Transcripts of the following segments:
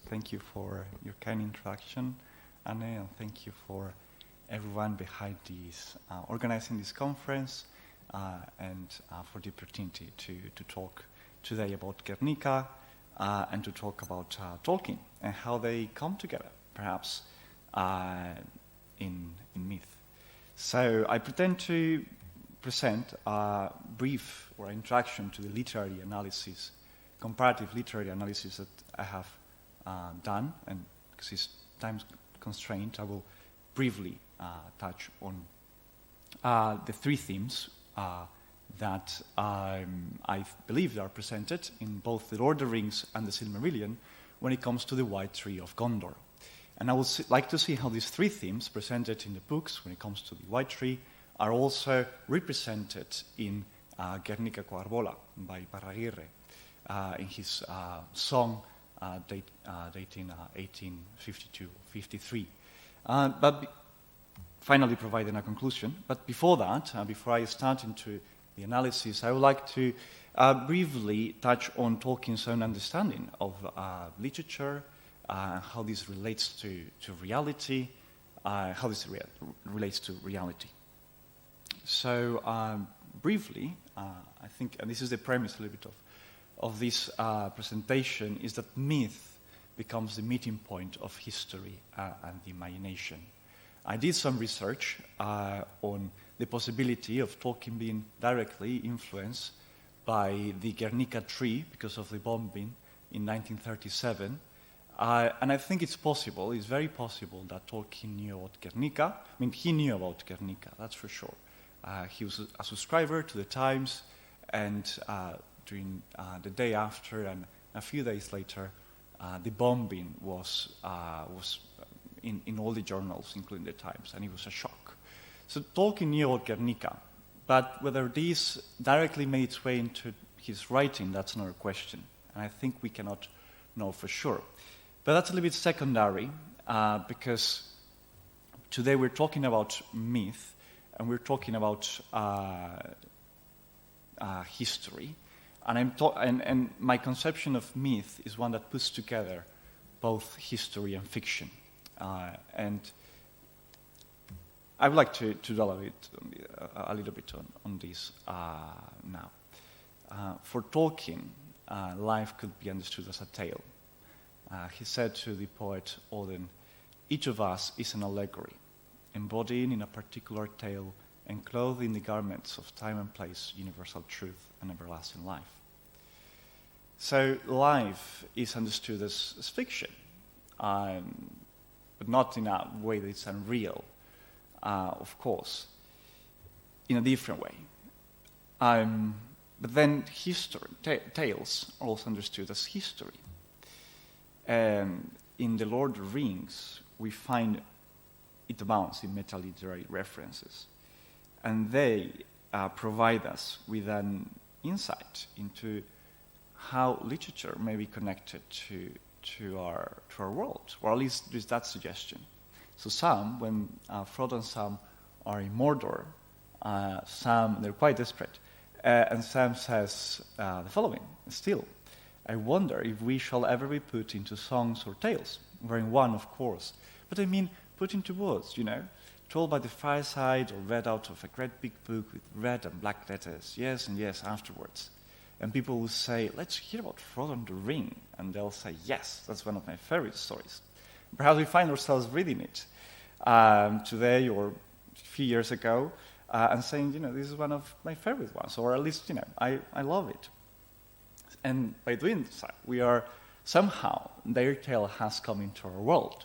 Thank you for your kind introduction, Anne, and thank you for everyone behind this, organizing this conference, and for the opportunity to talk today about Gernika, and to talk about Tolkien and how they come together, perhaps in myth. So I pretend to present a brief or introduction to the literary analysis, comparative literary analysis that I have done, and because it's time constraint, I will briefly touch on the three themes that I believe are presented in both the Lord of the Rings and the Silmarillion when it comes to the White Tree of Gondor. And I would like to see how these three themes presented in the books when it comes to the White Tree are also represented in Gernika Coarbola by Parraguirre in his song dating 1852-53. But finally providing a conclusion. But before that, before I start into the analysis, I would like to briefly touch on Tolkien's own understanding of literature, how this relates to reality, how this relates to reality. So briefly, I think, and this is the premise a little bit of this presentation, is that myth becomes the meeting point of history and the imagination. I did some research on the possibility of Tolkien being directly influenced by the Gernika tree because of the bombing in 1937. And I think it's possible, it's very possible that Tolkien knew about Gernika. I mean, he knew about Gernika, that's for sure. He was a subscriber to the Times, and during the day after and a few days later, the bombing was in all the journals, including the Times, and it was a shock. So Tolkien knew about Gernika, but whether this directly made its way into his writing, that's another question. And I think we cannot know for sure. But that's a little bit secondary, because today we're talking about myth, and we're talking about history. And my conception of myth is one that puts together both history and fiction. And I would like to dwell a little bit on this now. For Tolkien, life could be understood as a tale. He said to the poet Odin, "Each of us is an allegory, embodying in a particular tale and clothed in the garments of time and place, universal truth, and everlasting life." So life is understood as fiction, but not in a way that it's unreal, of course, in a different way. But then history, tales are also understood as history. In The Lord of the Rings, we find it abounds in meta-literary references, and they provide us with an insight into how literature may be connected to our world, or at least there's that suggestion. So Sam, when Frodo and Sam are in Mordor, they're quite desperate, and Sam says the following: "Still, I wonder if we shall ever be put into songs or tales, wherein one, of course, but I mean put into words, told by the fireside or read out of a great big book with red and black letters, yes and yes afterwards. And people will say, 'Let's hear about Frodo and the Ring,' and they'll say, 'Yes, that's one of my favorite stories.' Perhaps we find ourselves reading it today or a few years ago and saying, this is one of my favorite ones, or at least, I love it. And by doing so, we are somehow, their tale has come into our world.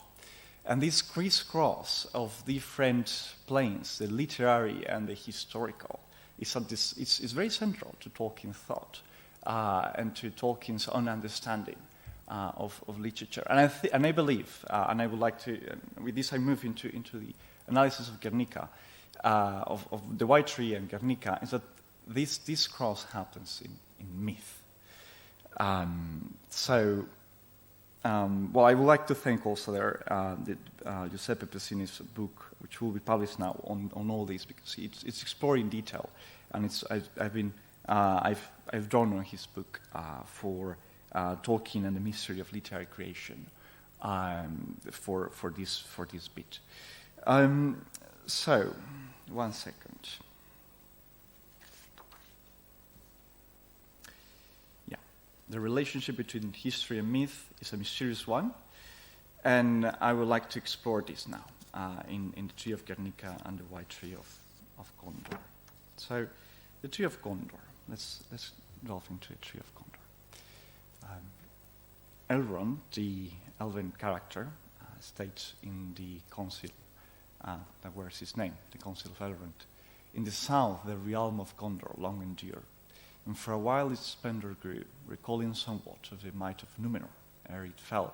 And this crisscross of different planes, the literary and the historical, is very central to Tolkien's thought and to Tolkien's own understanding of literature. And I believe, and I would like to, with this I move into the analysis of Gernika, of the White Tree and Gernika, is that this cross happens in myth. Well, I would like to thank also Giuseppe Pessini's book, which will be published now on all this, because it's explored in detail, and I've drawn on his book for Tolkien and the Mystery of Literary Creation, for this bit. So, 1 second. Yeah, the relationship between history and myth is a mysterious one, and I would like to explore this now in the Tree of Gernika and the White Tree of Gondor. So, the Tree of Gondor. Let's delve into the Tree of Gondor. Elrond, the elven character, states in the Council, that wears his name, the Council of Elrond, "In the south, the realm of Gondor long endured, and for a while its splendor grew, recalling somewhat of the might of Númenor, ere it fell.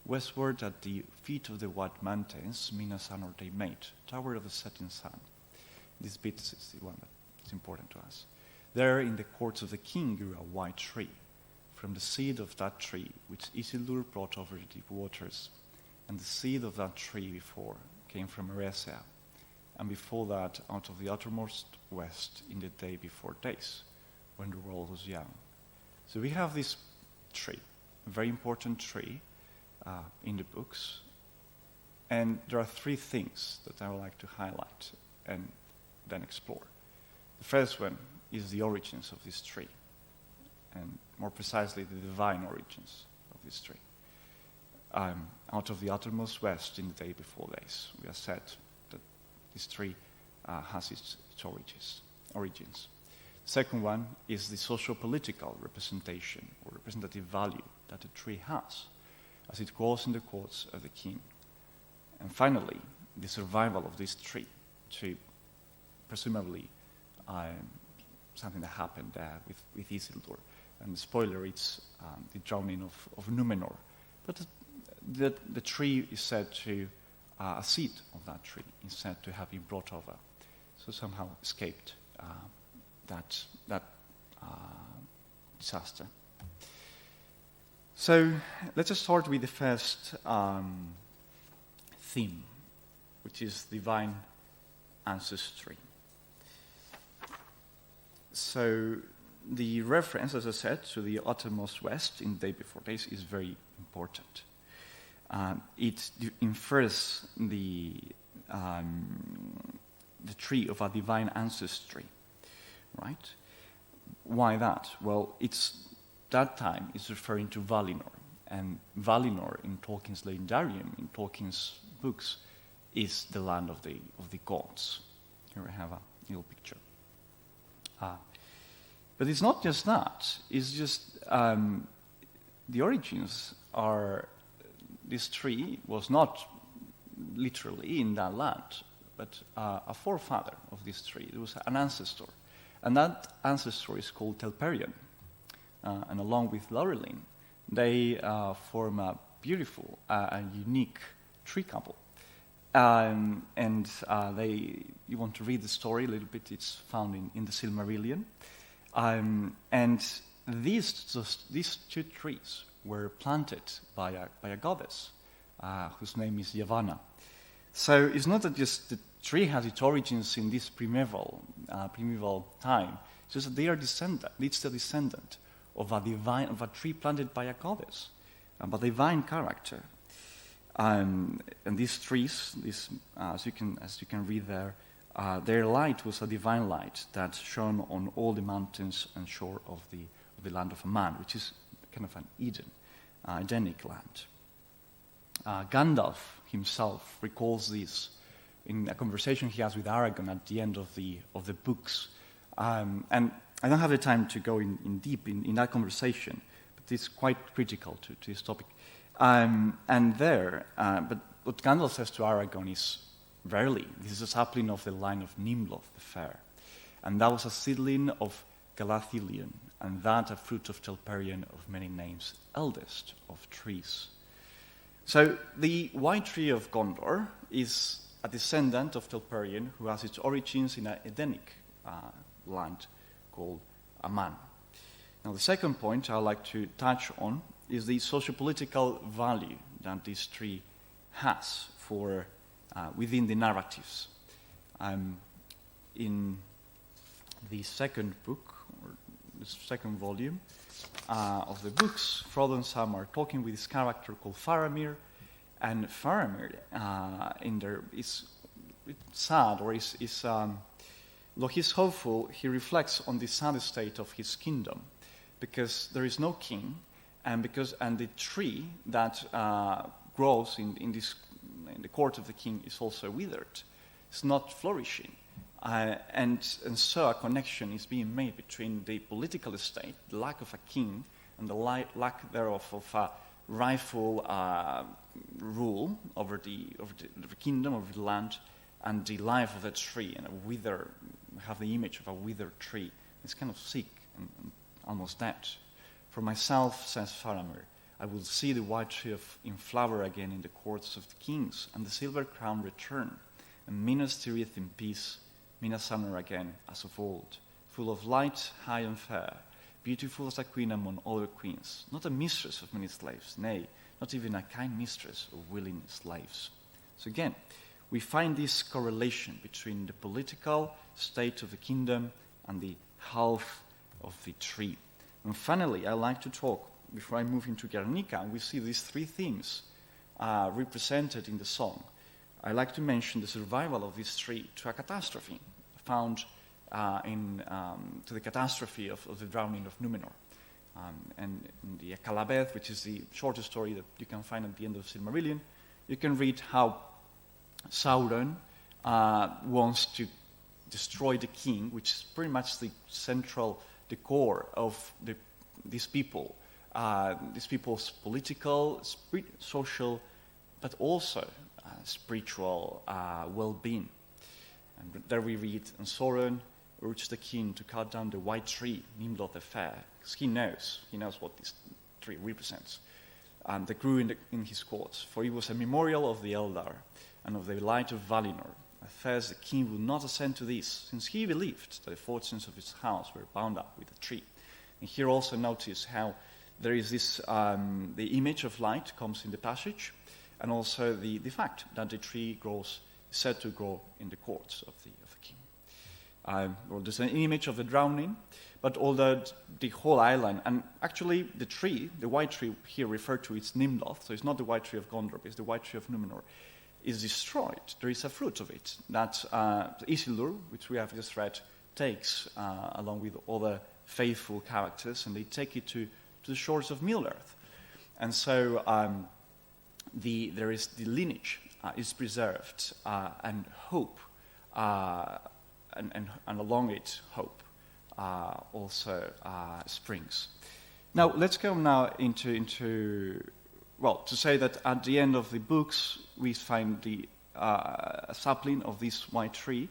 Westward, at the feet of the White Mountains, Minas Anor they made, tower of the setting sun." This bit is the one that is important to us. "There, in the courts of the king, grew a white tree. From the seed of that tree, which Isildur brought over the deep waters, and the seed of that tree before came from Eresia, and before that out of the uttermost west in the day before days, when the world was young." So we have this tree, a very important tree in the books, and there are three things that I would like to highlight and then explore. The first one is the origins of this tree, and more precisely the divine origins of this tree. Out of the uttermost west in the day before days, we have said that this tree has its origins. The second one is the socio-political representation or representative value that the tree has as it grows in the courts of the king. And finally, the survival of this tree to presumably something that happened with Isildur. And spoiler, it's the drowning of Númenor. But the tree is said to, a seed of that tree is said to have been brought over. So somehow escaped that disaster. So let's just start with the first theme, which is divine ancestry. So the reference, as I said, to the uttermost west in the day before days is very important. It infers the tree of a divine ancestry, right? Why that? Well, that time is referring to Valinor, and Valinor in Tolkien's Legendarium, in Tolkien's books, is the land of the gods. Here I have a little picture. But it's not just that. It's just the origins are. This tree was not literally in that land, but a forefather of this tree. It was an ancestor, and that ancestor is called Telperion. And along with Laurelin, they form a beautiful and unique tree couple. You want to read the story a little bit? It's found in the Silmarillion. And these two trees were planted by a goddess whose name is Yavanna. So it's not that just the tree has its origins in this primeval time. It's just that they are it's the descendant of a tree planted by a goddess, but a divine character. And these trees, as you can read there, their light was a divine light that shone on all the mountains and shore of the land of man, which is kind of an Edenic land. Gandalf himself recalls this in a conversation he has with Aragorn at the end of the books, and I don't have the time to go in deep in that conversation, but it's quite critical to this topic. But what Gandalf says to Aragorn is, "Verily, this is a sapling of the line of Nimloth the Fair, and that was a seedling of Galathilion, and that a fruit of Telperion of many names, eldest of trees." So the White Tree of Gondor is a descendant of Telperion who has its origins in an Edenic land called Aman. Now the second point I'd like to touch on is the socio-political value that this tree has for within the narratives. In the second book, or the second volume of the books, Frodo and Sam are talking with this character called Faramir, And Faramir, is sad, or though he's hopeful, he reflects on the sad state of his kingdom, because there is no king, and the tree that grows in the court of the king is also withered. It's not flourishing, and so a connection is being made between the political state, the lack of a king, and the lack thereof of a rightful rule over the kingdom, over the land, and the life of a tree. And have the image of a withered tree. It's kind of sick and almost dead. For myself, says Faramir, I will see the white tree in flower again in the courts of the kings, and the silver crown return, and Minas stirreth in peace, Minas summer again as of old, full of light, high and fair, beautiful as a queen among other queens, not a mistress of many slaves, nay, not even a kind mistress of willing slaves. So again, we find this correlation between the political state of the kingdom and the health of the tree. And finally, I like to talk, before I move into Gernika, we see these three themes represented in the song. I like to mention the survival of this tree to a catastrophe found to the catastrophe of the drowning of Numenor. And in the Akalabeth, which is the shortest story that you can find at the end of Silmarillion, you can read how Sauron wants to destroy the king, which is pretty much the core of these people's political, social, but also spiritual well-being. And there we read, and Sauron urged the king to cut down the white tree, Nimrod the Fair, because he knows what this tree represents, that grew in his courts, for it was a memorial of the Eldar and of the light of Valinor. At first the king would not assent to this, since he believed that the fortunes of his house were bound up with the tree. And here also notice how there is this, the image of light comes in the passage, and also the fact that the tree is said to grow in the courts of the king. Well, there's an image of the drowning, but although the whole island, and actually the white tree here referred to is Nimloth, so it's not the white tree of Gondor, it's the white tree of Numenor, is destroyed. There is a fruit of it that Isildur, which we have just read, takes along with other faithful characters, and they take it to the shores of Middle-earth. And so there is the lineage is preserved, and hope, and along it, hope also springs. Now, let's go now into to say that at the end of the books, we find the sapling of this white tree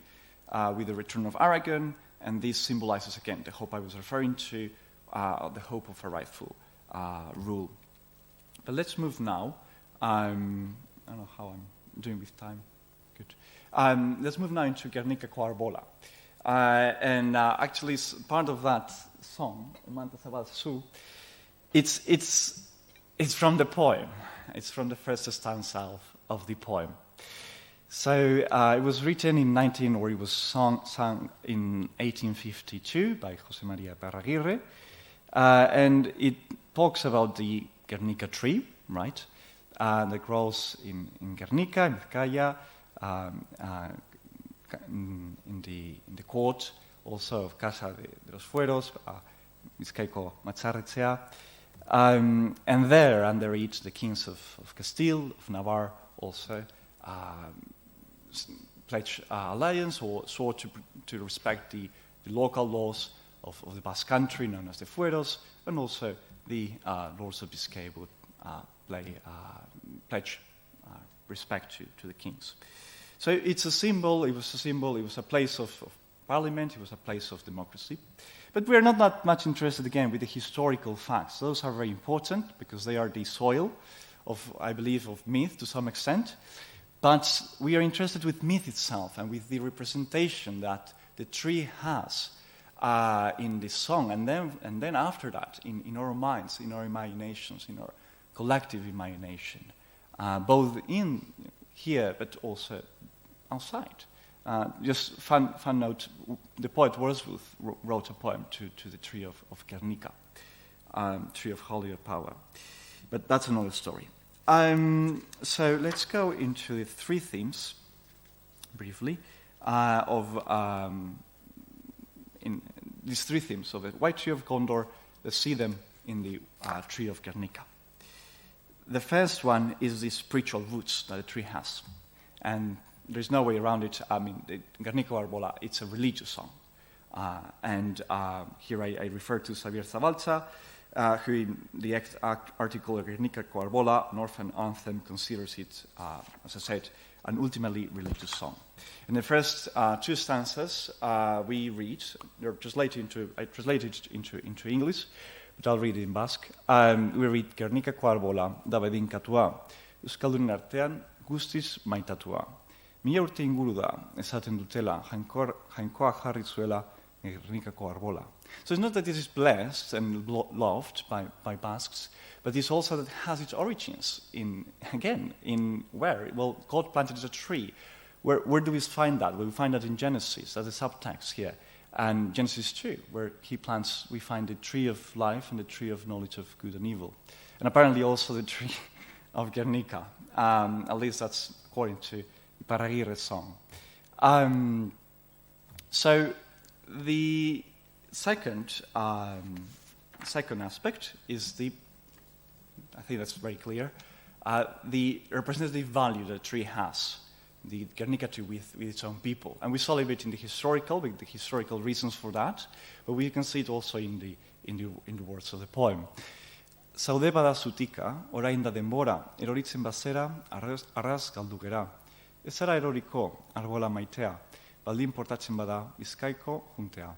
with the return of Aragorn, and this symbolizes, again, the hope I was referring to, the hope of a rightful rule. But let's move now. I don't know how I'm doing with time. Good. Let's move now into Gernika Coarbola. And actually, part of that song, Manta Sabal Su, it's from the poem. It's from the first stanza of the poem. So it was written it was sung in 1852 by José María Parraguirre, and it talks about the Gernika tree, right, that grows in Gernika, in Vizcaya, in the court also of Casa de los Fueros, Bizkaiko Matzarretzea, and there under it the kings of Castile, of Navarre also pledged alliance or swore to respect the local laws of the Basque country known as the Fueros, and also the lords of Biscay would pledge respect to the kings. So it's a symbol, it was a place of parliament, it was a place of democracy. But we're not that much interested, again, with the historical facts. Those are very important because they are the soil of, I believe, of myth to some extent. But we are interested with myth itself and with the representation that the tree has in the song, and then after that, in our minds, in our imaginations, in our collective imagination, both in here but also outside. Just fun note, the poet Wordsworth wrote a poem to the tree of Gernika, tree of holier power. But that's another story. So let's go into the three themes, briefly, in these three themes of the White Tree of Gondor. Let's see them in the Tree of Gernika. The first one is the spiritual roots that the tree has. And there's no way around it. I mean, the Gernika Arbola, it's a religious song. Here I refer to Xavier Zabalza, who in the article Gernika Arbola, an orphan anthem, considers it, as I said, an ultimately religious song. In the first two stanzas, we read, they're translated into English, but I'll read it in Basque. We read Gernika Arbola, da bedin katua, Euskaldunen artean guztiz maitatua. Mila urte inguru da, esaten dutela, jainkoa jarri zuela Gernikako Arbola. So it's not that this is blessed and loved by Basques, but it's also that it has its origins in where? Well, God planted a tree. Where do we find that? Well, we find that in Genesis, as a subtext here. And Genesis 2, where we find the tree of life and the tree of knowledge of good and evil. And apparently also the tree of Gernika. At least that's according to Iparraguirre's song. So the second aspect is I think that's very clear, the representative value that a tree has, the Gernika tree with its own people. And we saw it with the historical reasons for that, but we can see it also in the words of the poem. Zaude bada zutika, orain da denbora, eroritzen bazera, arraz galdu gera. Ez zara eroriko, arbola maitea, baldin portatzen bada, bizkaiko juntea.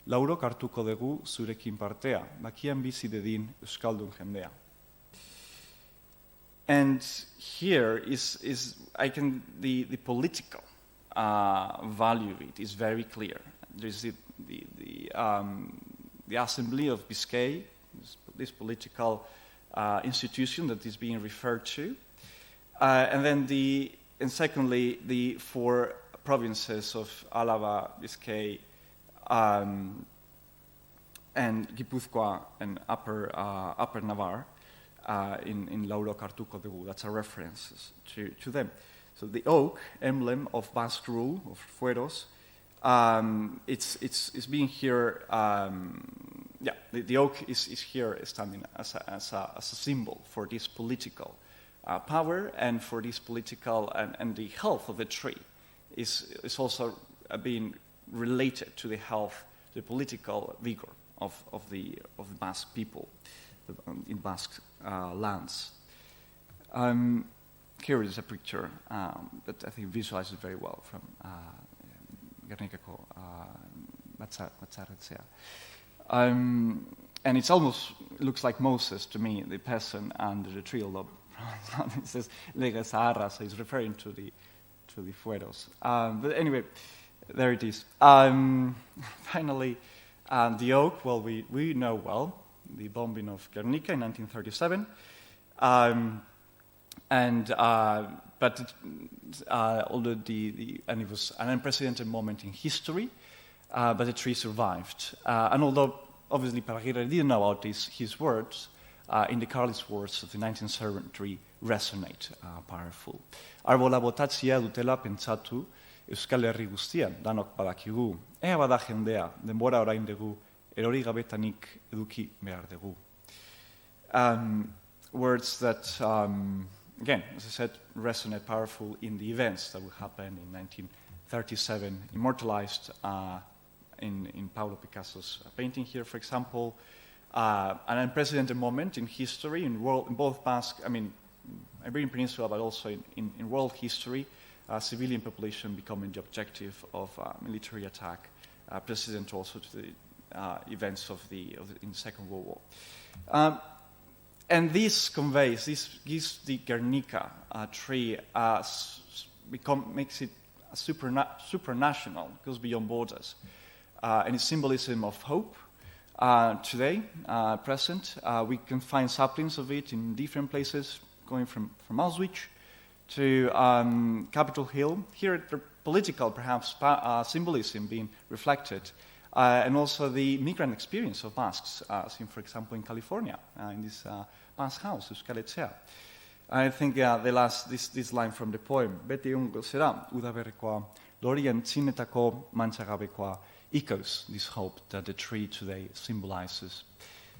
Laurok hartuko dugu zurekin partea, bakian bizi dedin euskaldun jendea. And here the political value of it is very clear. There's the Assembly of Biscay, this political institution that is being referred to, and secondly the four provinces of Álava, Biscay, and Gipuzkoa and Upper Navarre in Lauro Cartuco de Gu. That's a reference to them. So the oak, emblem of Basque rule, of fueros, it's being here. The oak is here standing as a symbol for this political power and for this political and the health of the tree is also being related to the health, the political vigor of the Basque people in Basque lands. Here is a picture that I think visualizes very well from Gernikako Batzarretzea. And it almost looks like Moses to me, the person under the tree, although it says Lega Sahara, so he's referring to the fueros. But anyway, there it is. Finally, the oak, well, we know well, the bombing of Gernika in 1937. Although and it was an unprecedented moment in history, but the tree survived. And although obviously Iparraguirre didn't know about his words, in the Carlist words of the 19th century resonate powerful. Arbola botatzia dutela pentsatu, Euskal Herri guztian danok badakigu. Ea bada jendea, denbora orain dugu, erori gabetanik eduki behar dugu. Words that, again, as I said, resonate powerful in the events that will happen in 1937, immortalized in Pablo Picasso's painting here, for example. An unprecedented moment in history, in both Basque, Iberian Peninsula, but also in world history, civilian population becoming the objective of military attack, precedent also to the events in the Second World War. And this gives the Gernika tree makes it supranational, goes beyond borders. And its symbolism of hope today, present. We can find saplings of it in different places, going from Auschwitz to Capitol Hill. Here, the political, perhaps, symbolism being reflected, and also the migrant experience of Basques, seen, for example, in California, in this Basque house, Euskal Etxea. I think this line from the poem, beti onko sera udaverkoa, lorien tsinetako manchagabekoa, echoes this hope that the tree today symbolizes.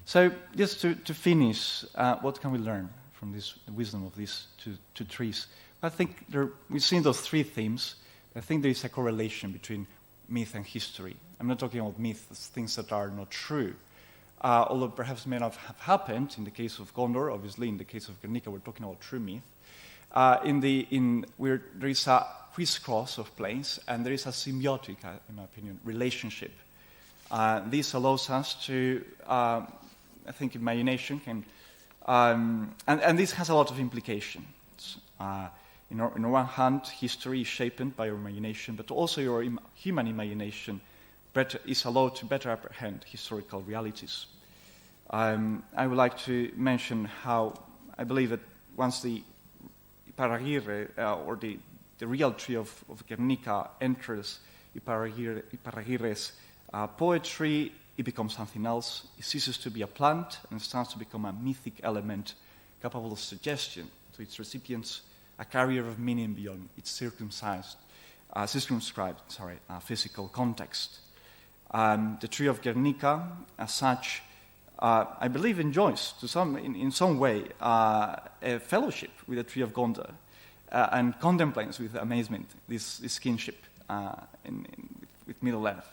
So just to finish, what can we learn from the wisdom of these two trees? I think we've seen those three themes. I think there is a correlation between myth and history. I'm not talking about myths, things that are not true, although perhaps may not have happened. In the case of Gondor, obviously, in the case of Gernika, we're talking about true myth. Where there is a crisscross of planes, and there is a symbiotic, in my opinion, relationship. This allows us to, I think, imagination can, and this has a lot of implications. On one hand, history is shaped by your imagination, but also your human imagination is allowed to better apprehend historical realities. I would like to mention how I believe that once the Iparragirre, or the real tree of Gernika enters Iparragirre's poetry, it becomes something else. It ceases to be a plant and starts to become a mythic element capable of suggestion to its recipients, a carrier of meaning beyond its circumscribed physical context. The tree of Gernika, as such, I believe enjoys, in some way, a fellowship with the tree of Gondor, and contemplates with amazement this kinship with Middle-earth.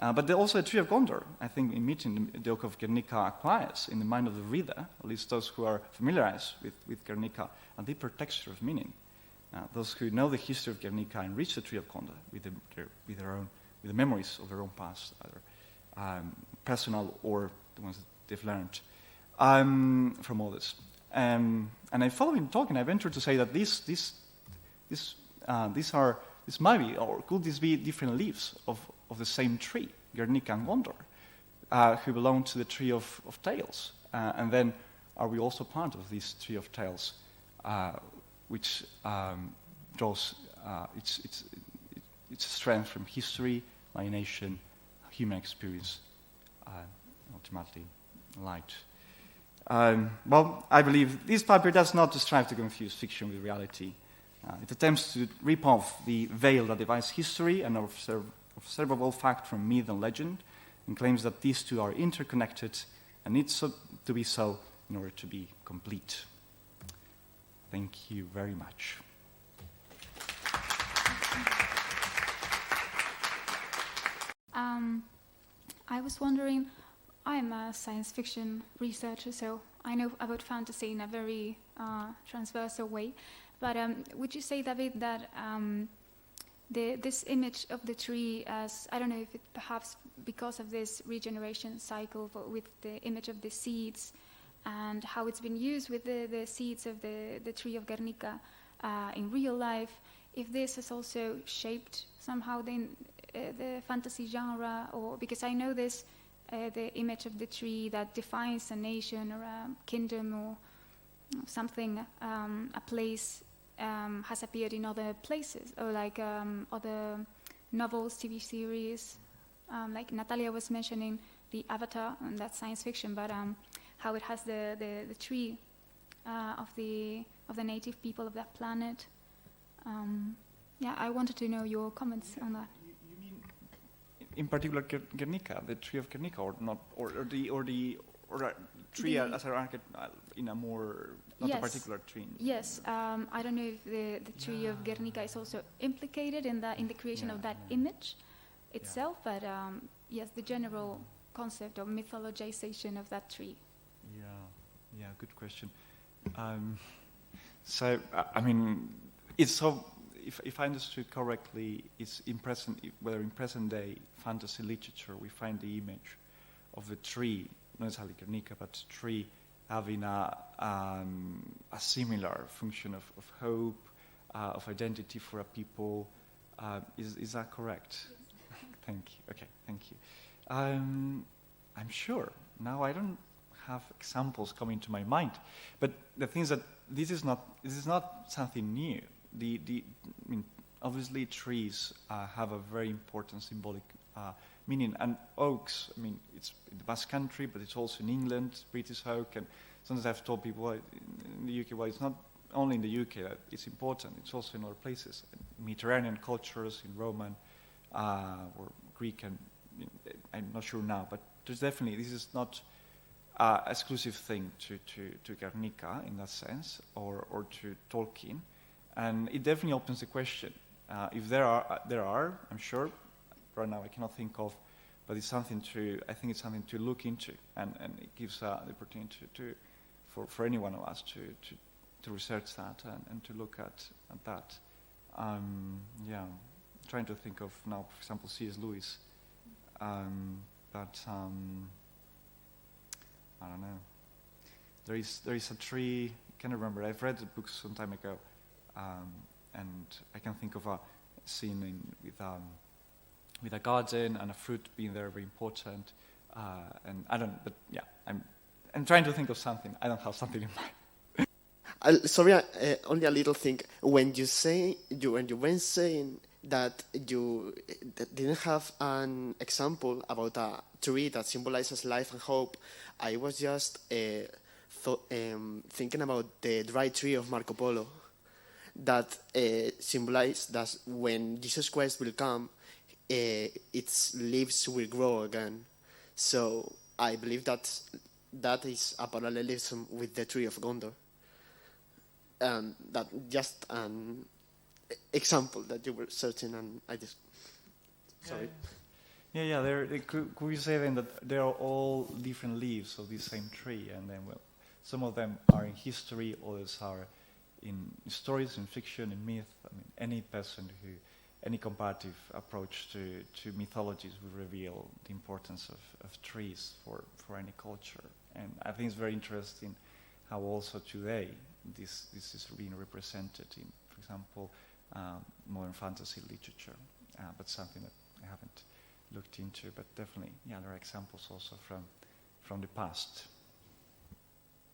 But also the tree of Gondor, I think, in meeting the Oak of Gernika, acquires in the mind of the reader, at least those who are familiarized with Gernika, a deeper texture of meaning. Those who know the history of Gernika enrich the tree of Gondor with the memories of their own past, either personal or the ones that they've learned from others. And following talking, I venture to say that these might be, or could this be different leaves of the same tree, Gernika and Gondor, who belong to the tree of tales. And then are we also part of this tree of tales, which draws its strength from history, imagination, human experience, ultimately light. Well, I believe this paper does not strive to confuse fiction with reality. It attempts to rip off the veil that divides history and observable fact from myth and legend, and claims that these two are interconnected and need to be so in order to be complete. Thank you very much. I was wondering, I'm a science fiction researcher, so I know about fantasy in a very transversal way. But would you say, David, that this image of the tree, as I don't know if it perhaps because of this regeneration cycle with the image of the seeds and how it's been used with the seeds of the tree of Gernika in real life, if this has also shaped somehow the fantasy genre, or because I know this, the image of the tree that defines a nation or a kingdom or something, a place has appeared in other places, or like other novels, TV series, like Natalia was mentioning the Avatar, and that's science fiction, but how it has the tree of the native people of that planet. Yeah, I wanted to know your comments on that. You mean, in particular, Gernika, the tree of Gernika, or not, or a tree as an archetype in a more not a particular tree. Yes, I don't know if the tree of Gernika is also implicated in the creation of that image itself, but yes, the general concept of mythologization of that tree. Yeah, good question. So, I mean, it's so. If I understood correctly, it's in present-day fantasy literature, we find the image of the tree, not necessarily Gernika, but tree having a similar function of hope, of identity for a people. Is that correct? Yes. Thank you. Okay, thank you. I'm sure. Now I don't have examples coming to my mind, but the thing is that this is not something new. I mean, obviously trees have a very important symbolic meaning, and oaks, I mean, it's in the Basque Country, but it's also in England, British oak, and sometimes I've told people in the UK, well, it's not only in the UK that it's important. It's also in other places, in Mediterranean cultures, in Roman or Greek, and I'm not sure now, but there's definitely, this is not exclusive thing to Gernika in that sense, or to Tolkien, and it definitely opens the question. If there are, I'm sure, right now I cannot think of, but it's something I think it's something to look into, and it gives the opportunity for any one of us to research that and to look at that. Yeah, trying to think of now, for example, C.S. Lewis, but I don't know. There is a tree. I can't remember. I've read the book some time ago, and I can think of a scene with a garden and a fruit being there very important. And I don't. But yeah, I'm trying to think of something. I don't have something in mind. Sorry, only a little thing. When you were saying that you didn't have an example about a tree that symbolizes life and hope, I was just thinking about the dry tree of Marco Polo, that symbolizes that when Jesus Christ will come, its leaves will grow again. So I believe that is a parallelism with the tree of Gondor. And that just an example that you were searching, and I just sorry. Yeah. Could we say then that they are all different leaves of this same tree, and then some of them are in history, others are in stories, in fiction, in myth. I mean, any comparative approach to mythologies will reveal the importance of trees for any culture, and I think it's very interesting how also today this is being represented in, for example, modern fantasy literature, but something that I haven't looked into, but definitely, yeah, there are examples also from the past.